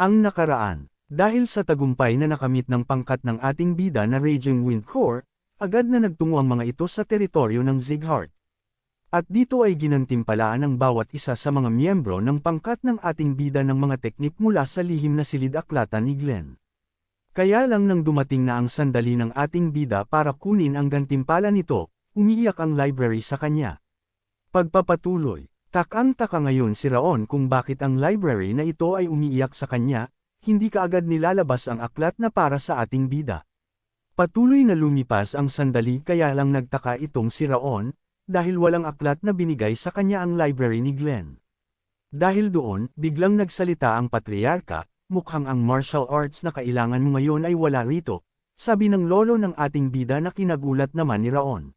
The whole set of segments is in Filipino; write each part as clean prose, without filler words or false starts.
Ang nakaraan. Dahil sa tagumpay na nakamit ng pangkat ng ating bida na Raging Wind Corps, agad na nagtungo ang mga ito sa teritoryo ng Zigheart. At dito ay ginantimpalaan ng bawat isa sa mga miyembro ng pangkat ng ating bida ng mga teknik mula sa lihim na silid-aklatan ni Glenn. Kaya lang nang dumating na ang sandali ng ating bida para kunin ang gantimpala nito, umiiyak ang library sa kanya. Pagpapatuloy. Takang-taka ngayon si Raon kung bakit ang library na ito ay umiiyak sa kanya, hindi kaagad nilalabas ang aklat na para sa ating bida. Patuloy na lumipas ang sandali kaya lang nagtaka itong si Raon, dahil walang aklat na binigay sa kanya ang library ni Glenn. Dahil doon, biglang nagsalita ang patriarka, mukhang ang martial arts na kailangan mo ngayon ay wala rito, sabi ng lolo ng ating bida na kinagulat naman ni Raon.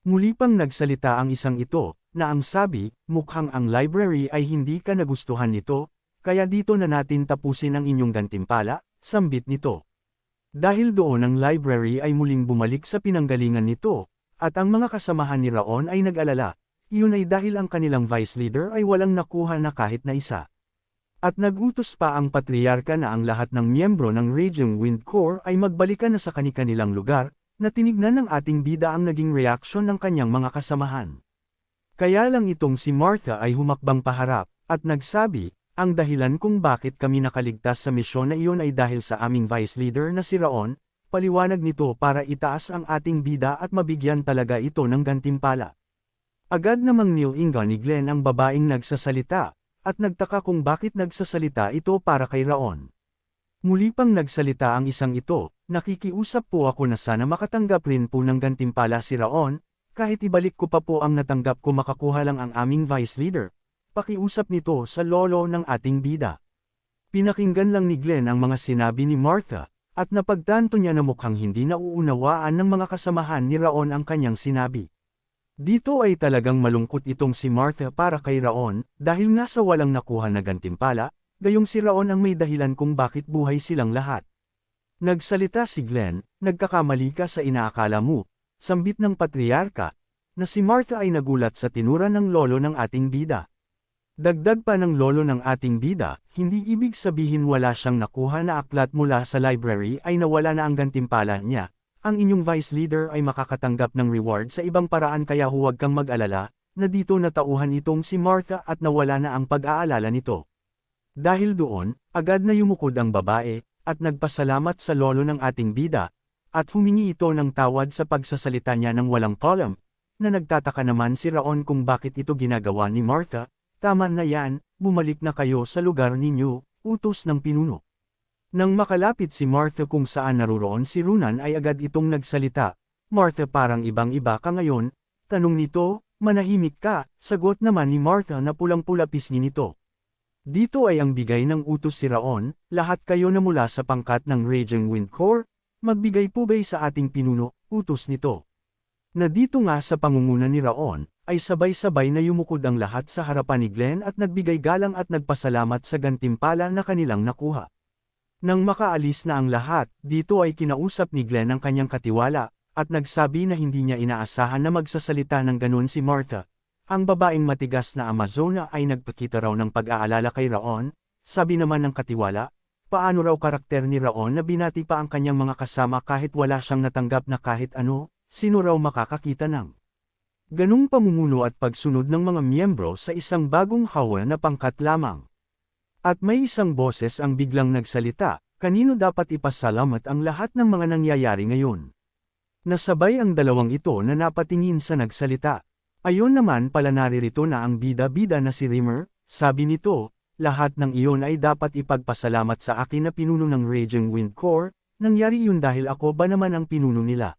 Muli pang nagsalita ang isang ito, na ang sabi, mukhang ang library ay hindi ka nagustuhan nito, kaya dito na natin tapusin ang inyong gantimpala, sambit nito. Dahil doon ang library ay muling bumalik sa pinanggalingan nito, at ang mga kasamahan ni Raon ay nag-alala, iyon ay dahil ang kanilang vice leader ay walang nakuha na kahit na isa. At nagutos pa ang patriarka na ang lahat ng miyembro ng Raging Wind Corps ay magbalikan na sa kani-kanilang lugar, na tinignan ng ating bida ang naging reaksyon ng kanyang mga kasamahan. Kaya lang itong si Martha ay humakbang paharap, at nagsabi, ang dahilan kung bakit kami nakaligtas sa misyon na iyon ay dahil sa aming vice leader na si Raon, paliwanag nito para itaas ang ating bida at mabigyan talaga ito ng gantimpala. Agad namang nilingan ni Glenn ang babaeng nagsasalita, at nagtaka kung bakit nagsasalita ito para kay Raon. Muli pang nagsalita ang isang ito, nakikiusap po ako na sana makatanggap rin po ng gantimpala si Raon, kahit ibalik ko pa po ang natanggap ko makakuha lang ang aming vice leader. Pakiusap nito sa lolo ng ating bida. Pinakinggan lang ni Glenn ang mga sinabi ni Martha, at napagtanto niya na mukhang hindi nauunawaan ng mga kasamahan ni Raon ang kanyang sinabi. Dito ay talagang malungkot itong si Martha para kay Raon, dahil nga sa walang nakuha na gantimpala, gayong si Raon ang may dahilan kung bakit buhay silang lahat. Nagsalita si Glenn, nagkakamali ka sa inaakala mo, sambit ng patriarka, na si Martha ay nagulat sa tinura ng lolo ng ating bida. Dagdag pa ng lolo ng ating bida, hindi ibig sabihin wala siyang nakuha na aklat mula sa library ay nawala na ang gantimpala niya. Ang inyong vice leader ay makakatanggap ng reward sa ibang paraan kaya huwag kang mag-alala, na dito natauhan itong si Martha at nawala na ang pag-aalala nito. Dahil doon, agad na yumukod ang babae, at nagpasalamat sa lolo ng ating bida, at humingi ito ng tawad sa pagsasalita niya ng walang column, na nagtataka naman si Raon kung bakit ito ginagawa ni Martha. Tama na yan, bumalik na kayo sa lugar ninyo, utos ng pinuno. Nang makalapit si Martha kung saan naruroon si Runan ay agad itong nagsalita, Martha parang ibang-iba ka ngayon, tanong nito, manahimik ka, sagot naman ni Martha na pulang-pula pisngi nito. Dito ay ang bigay ng utos si Raon, lahat kayo na mula sa pangkat ng Raging Wind Corps, magbigay-pugay sa ating pinuno, utos nito. Na dito nga sa pangunguna ni Raon, ay sabay-sabay na yumukod ang lahat sa harapan ni Glenn at nagbigay galang at nagpasalamat sa gantimpala na kanilang nakuha. Nang makaalis na ang lahat, dito ay kinausap ni Glenn ang kanyang katiwala, at nagsabi na hindi niya inaasahan na magsasalita ng ganun si Martha. Ang babaeng matigas na Amazona ay nagpakita raw ng pag-aalala kay Raon, sabi naman ng katiwala, paano raw karakter ni Raon na binati pa ang kanyang mga kasama kahit wala siyang natanggap na kahit ano, sino raw makakakita ng ganung pamumuno at pagsunod ng mga miyembro sa isang bagong hawa na pangkat lamang. At may isang boses ang biglang nagsalita, kanino dapat ipasalamat ang lahat ng mga nangyayari ngayon. Nasabay ang dalawang ito na napatingin sa nagsalita. Ayon naman pala naririto na ang bida-bida na si Rimmer, sabi nito, lahat ng iyon ay dapat ipagpasalamat sa akin na pinuno ng Raging Wind Corps, nangyari yun dahil ako ba naman ang pinuno nila.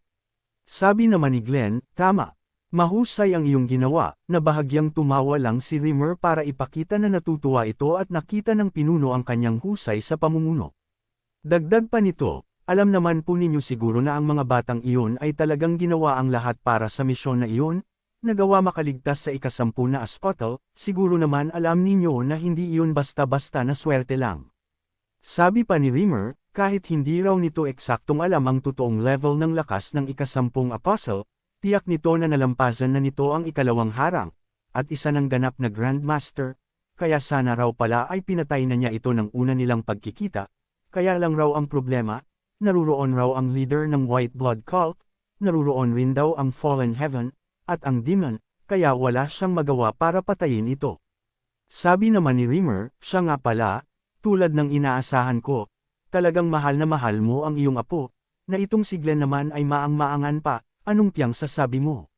Sabi naman ni Glenn, tama. Mahusay ang iyong ginawa, na bahagyang tumawa lang si Rimmer para ipakita na natutuwa ito at nakita ng pinuno ang kanyang husay sa pamumuno. Dagdag pa nito, alam naman po ninyo siguro na ang mga batang iyon ay talagang ginawa ang lahat para sa misyon na iyon, nagawa makaligtas sa ika-10 na aspotal, siguro naman alam ninyo na hindi iyon basta-basta na swerte lang. Sabi pa ni Rimmer, kahit hindi raw nito eksaktong alam ang totoong level ng lakas ng ika-10 apostle, tiyak nito na nalampasan na nito ang ikalawang harang, at isa ng ganap na Grandmaster, kaya sana raw pala ay pinatay na niya ito ng una nilang pagkikita, kaya lang raw ang problema, naruroon raw ang leader ng White Blood Cult, naruroon rin daw ang Fallen Heaven, at ang Demon, kaya wala siyang magawa para patayin ito. Sabi naman ni Rimmer, siya nga pala, tulad ng inaasahan ko, talagang mahal na mahal mo ang iyong apo, na itong si Glenn naman ay maang-maangan pa, anong tiyang sasabi mo?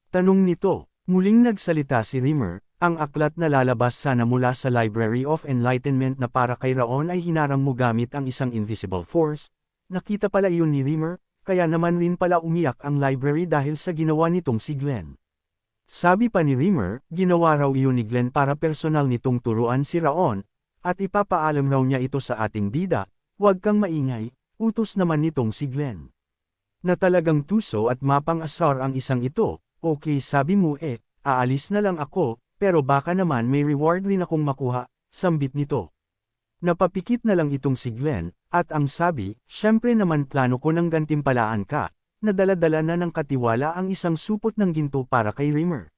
Tanong nito, muling nagsalita si Rimmer, ang aklat na lalabas sana mula sa Library of Enlightenment na para kay Raon ay hinarang mo gamit ang isang invisible force, nakita pala iyon ni Rimmer, kaya naman rin pala umiyak ang library dahil sa ginawa nitong si Glenn. Sabi pa ni Rimmer, ginawa raw iyon ni Glenn para personal nitong turuan si Raon, at ipapaalam raw niya ito sa ating bida, huwag kang maingay, utos naman nitong si Glenn. Na talagang tuso at mapang-asar ang isang ito, okay sabi mo aalis na lang ako, pero baka naman may reward rin akong makuha, sambit nito. Napapikit na lang itong si Glenn, at ang sabi, syempre naman plano ko ng gantimpalaan ka, na dala-dala na ng katiwala ang isang supot ng ginto para kay Rimmer.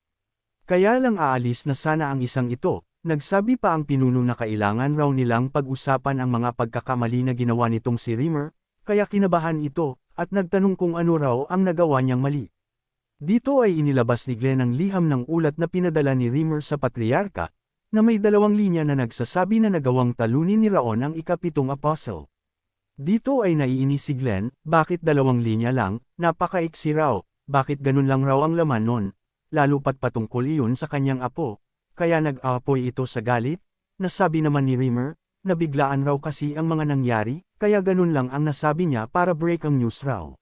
Kaya lang aalis na sana ang isang ito, nagsabi pa ang pinuno na kailangan raw nilang pag-usapan ang mga pagkakamali na ginawa nitong si Rimmer, kaya kinabahan ito, at nagtanong kung ano raw ang nagawa niyang mali. Dito ay inilabas ni Glenn ang liham ng ulat na pinadala ni Rimmer sa Patriarka, na may 2 linya na nagsasabi na nagawang talunin ni Raon ang ika-7 apostle. Dito ay naiinis si Glenn, bakit 2 linya lang, napakaiksi raw, bakit ganun lang raw ang laman nun, lalo pat patungkol iyon sa kanyang apo, kaya nag-aapoy ito sa galit, nasabi naman ni Rimmer, nabiglaan raw kasi ang mga nangyari, kaya ganun lang ang nasabi niya para break ang news raw.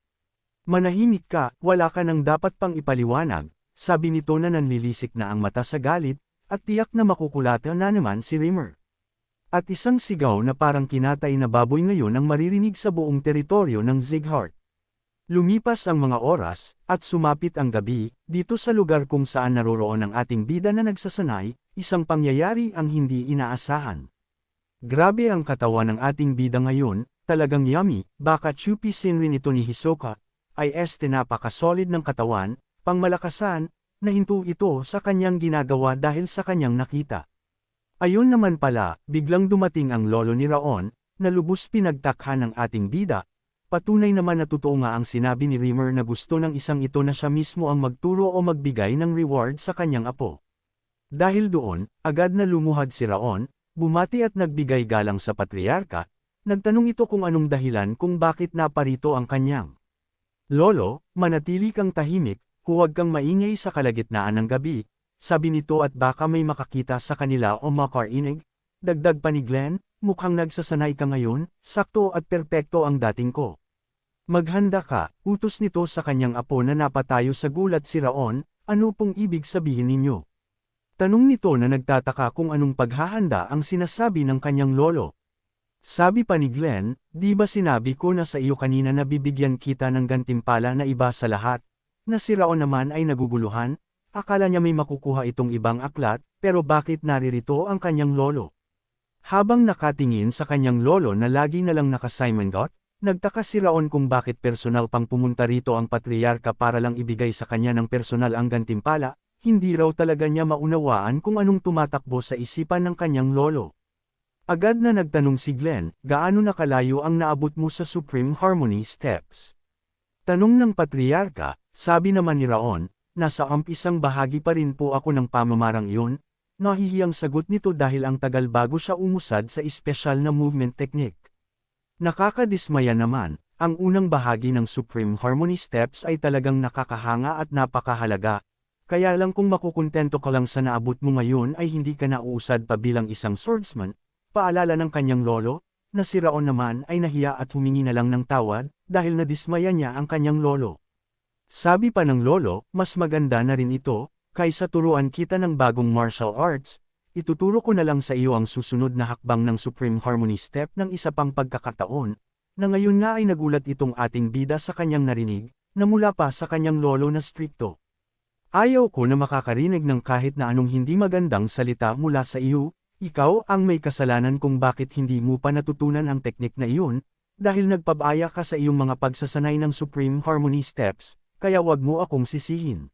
Manahimik ka, wala ka nang dapat pang ipaliwanag, sabi nito na nanlilisik na ang mata sa galit, at tiyak na makukulata na naman si Rimmer. At isang sigaw na parang kinatay na baboy ngayon ang maririnig sa buong teritoryo ng Zighart. Lumipas ang mga oras, at sumapit ang gabi, dito sa lugar kung saan naroroon ang ating bida na nagsasanay, isang pangyayari ang hindi inaasahan. Grabe ang katawan ng ating bida ngayon, talagang yummy, baka chupisin rin ito ni Hisoka, ay napaka-solid ng katawan, pangmalakasan, nahinto ito sa kanyang ginagawa dahil sa kanyang nakita. Ayon naman pala, biglang dumating ang lolo ni Raon, na lubos pinagtakhan ng ating bida, patunay naman na totoo nga ang sinabi ni Rimmer na gusto ng isang ito na siya mismo ang magturo o magbigay ng reward sa kanyang apo. Dahil doon, agad na lumuhad si Raon, bumati at nagbigay galang sa Patriarka, nagtanong ito kung anong dahilan kung bakit naparito ang kanyang lolo, manatili kang tahimik, huwag kang maingay sa kalagitnaan ng gabi, sabi nito at baka may makakita sa kanila o makarinig. Dagdag pa ni Glenn, mukhang nagsasanay ka ngayon, sakto at perpekto ang dating ko. Maghanda ka, utos nito sa kanyang apo na napatayo sa gulat si Raon, ano pong ibig sabihin ninyo? Tanong nito na nagtataka kung anong paghahanda ang sinasabi ng kanyang lolo. Sabi pa ni Glenn, di ba sinabi ko na sa iyo kanina na bibigyan kita ng gantimpala na iba sa lahat? Na si Raon naman ay naguguluhan, akala niya may makukuha itong ibang aklat, pero bakit naririto ang kanyang lolo? Habang nakatingin sa kanyang lolo na lagi na lang naka-Simon Got, nagtaka si Raon kung bakit personal pang pumunta rito ang Patriarka para lang ibigay sa kanya ng personal ang gantimpala, hindi raw talaga niya maunawaan kung anong tumatakbo sa isipan ng kanyang lolo. Agad na nagtanong si Glenn, gaano na kalayo ang naabot mo sa Supreme Harmony Steps? Tanong ng Patriarka, sabi naman ni Raon, nasa isang bahagi pa rin po ako ng pamamarang iyon, nahihiyang sagot nito dahil ang tagal bago siya umusad sa espesyal na movement technique. Nakakadismaya naman, ang unang bahagi ng Supreme Harmony Steps ay talagang nakakahanga at napakahalaga, kaya lang kung makukontento ka lang sa naabot mo ngayon ay hindi ka nauusad pa bilang isang swordsman. Paalala ng kanyang lolo, na si Raon naman ay nahiya at humingi na lang ng tawad, dahil nadismaya niya ang kanyang lolo. Sabi pa ng lolo, mas maganda na rin ito, kaysa turuan kita ng bagong martial arts, ituturo ko na lang sa iyo ang susunod na hakbang ng Supreme Harmony Step ng isa pang pagkakataon, na ngayon nga ay nagulat itong ating bida sa kanyang narinig, na mula pa sa kanyang lolo na strikto. Ayaw ko na makakarinig ng kahit na anong hindi magandang salita mula sa iyo. Ikaw ang may kasalanan kung bakit hindi mo pa natutunan ang teknik na iyon, dahil nagpabaya ka sa iyong mga pagsasanay ng Supreme Harmony Steps, kaya wag mo akong sisihin.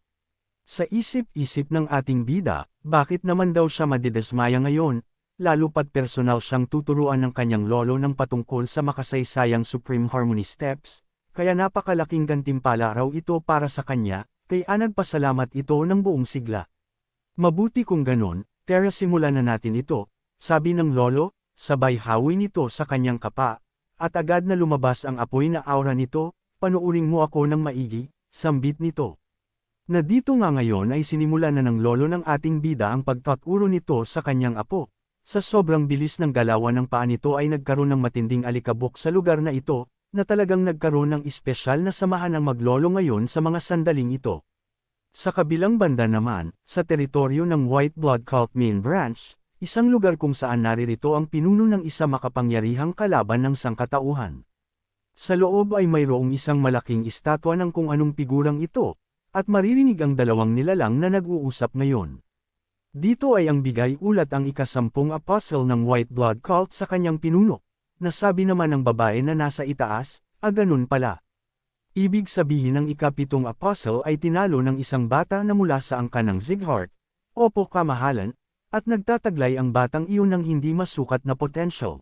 Sa isip-isip ng ating bida, bakit naman daw siya madidesmaya ngayon, lalo pat personal siyang tuturuan ng kanyang lolo ng patungkol sa makasaysayang Supreme Harmony Steps, kaya napakalaking gantimpala raw ito para sa kanya, kaya nagpasalamat ito ng buong sigla. Mabuti kung ganon, tara simulan na natin ito, sabi ng lolo, sabay hawin nito sa kanyang kapa, at agad na lumabas ang apoy na aura nito, panuuring mo ako ng maigi, sambit nito. Na dito nga ngayon ay sinimula na ng lolo ng ating bida ang pagtaturo nito sa kanyang apo. Sa sobrang bilis ng galawan ng paa nito ay nagkaroon ng matinding alikabok sa lugar na ito, na talagang nagkaroon ng espesyal na samahan ng maglolo ngayon sa mga sandaling ito. Sa kabilang banda naman, sa teritoryo ng White Blood Cult Main Branch, isang lugar kung saan naririto ang pinuno ng isa makapangyarihang kalaban ng sangkatauhan. Sa loob ay mayroong isang malaking estatwa ng kung anong figurang ito, at maririnig ang dalawang nilalang na nag-uusap ngayon. Dito ay ang bigay ulat ang ika-10 apostle ng White Blood Cult sa kanyang pinuno, na sabi naman ng babae na nasa itaas, ganun pala. Ibig sabihin ng ika-7 apostle ay tinalo ng isang bata na mula sa angkan ng Zighart, opo kamahalan, at nagtataglay ang batang iyon ng hindi masukat na potential.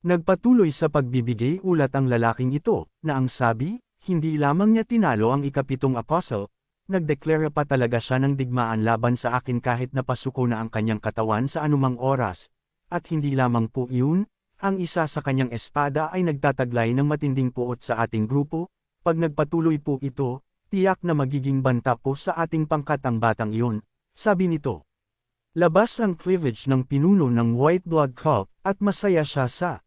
Nagpatuloy sa pagbibigay ulat ang lalaking ito, na ang sabi, hindi lamang niya tinalo ang ika-7 apostle, nagdeklara pa talaga siya ng digmaan laban sa akin kahit napasuko na ang kanyang katawan sa anumang oras, at hindi lamang po iyon, ang isa sa kanyang espada ay nagtataglay ng matinding puot sa ating grupo, pag nagpatuloy po ito, tiyak na magiging banta po sa ating pangkat ang batang iyon, sabi nito. Labas ang cleavage ng pinuno ng White Blood Cult, at masaya siya sa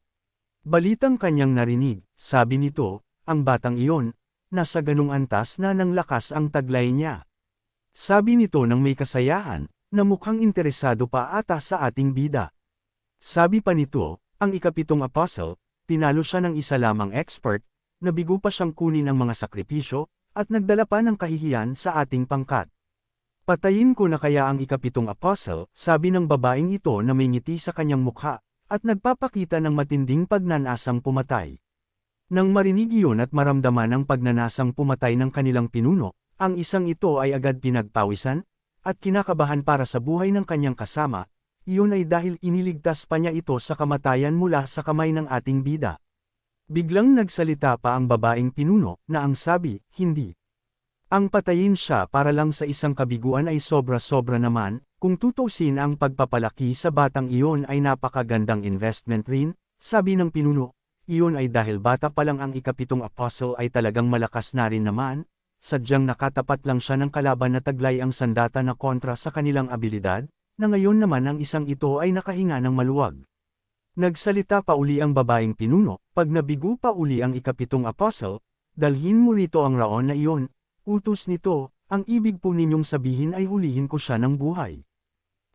balitang kanyang narinig, sabi nito, ang batang iyon, nasa ganung antas na ng lakas ang taglay niya. Sabi nito ng may kasayahan, na mukhang interesado pa ata sa ating bida. Sabi pa nito, ang ika-7 apostle, tinalo siya ng isa lamang expert, nabigo pa siyang kunin ang mga sakripisyo, at nagdala pa ng kahihiyan sa ating pangkat. Patayin ko na kaya ang ika-7 apostle, sabi ng babaeng ito na may ngiti sa kanyang mukha, at nagpapakita ng matinding pagnanasang pumatay. Nang marinig iyon at maramdaman ang pagnanasang pumatay ng kanilang pinuno, ang isang ito ay agad pinagpawisan, at kinakabahan para sa buhay ng kanyang kasama, iyon ay dahil iniligtas pa niya ito sa kamatayan mula sa kamay ng ating bida. Biglang nagsalita pa ang babaeng pinuno, na ang sabi, hindi. Ang patayin siya para lang sa isang kabiguan ay sobra-sobra naman, kung tutusin ang pagpapalaki sa batang iyon ay napakagandang investment rin, sabi ng pinuno. Iyon ay dahil bata pa lang ang ika-7 apostle ay talagang malakas na rin naman, sadyang nakatapat lang siya ng kalaban na taglay ang sandata na kontra sa kanilang abilidad, na ngayon naman ang isang ito ay nakahinga ng maluwag. Nagsalita pa uli ang babaeng pinuno, pag nabigo pa uli ang ika-7 apostle, dalhin mo rito ang raon na iyon, utos nito, ang ibig po ninyong sabihin ay hulihin ko siya ng buhay.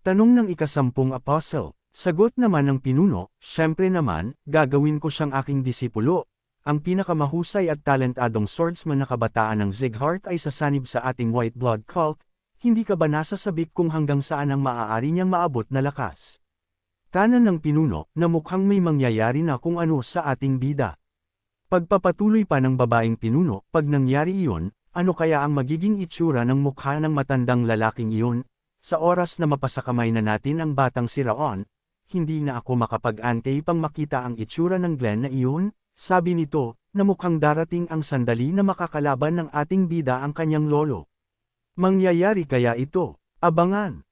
Tanong ng ika-10 apostle. Sagot naman ng pinuno, syempre naman, gagawin ko siyang aking disipulo. Ang pinakamahusay at talentadong swordsman na kabataan ng Zighart ay sasanib sa ating White Blood Cult, hindi ka ba nasasabik kung hanggang saan ang maaari niyang maabot na lakas? Tanan ng pinuno, na mukhang may mangyayari na kung ano sa ating bida. Pagpapatuloy pa ng babaeng pinuno, pag nangyari iyon, ano kaya ang magiging itsura ng mukha ng matandang lalaking iyon? Sa oras na mapasakamay na natin ang batang si Raon, hindi na ako makapag-antay pang makita ang itsura ng Glenn na iyon, sabi nito, na mukhang darating ang sandali na makakalaban ng ating bida ang kanyang lolo. Mangyayari kaya ito? Abangan!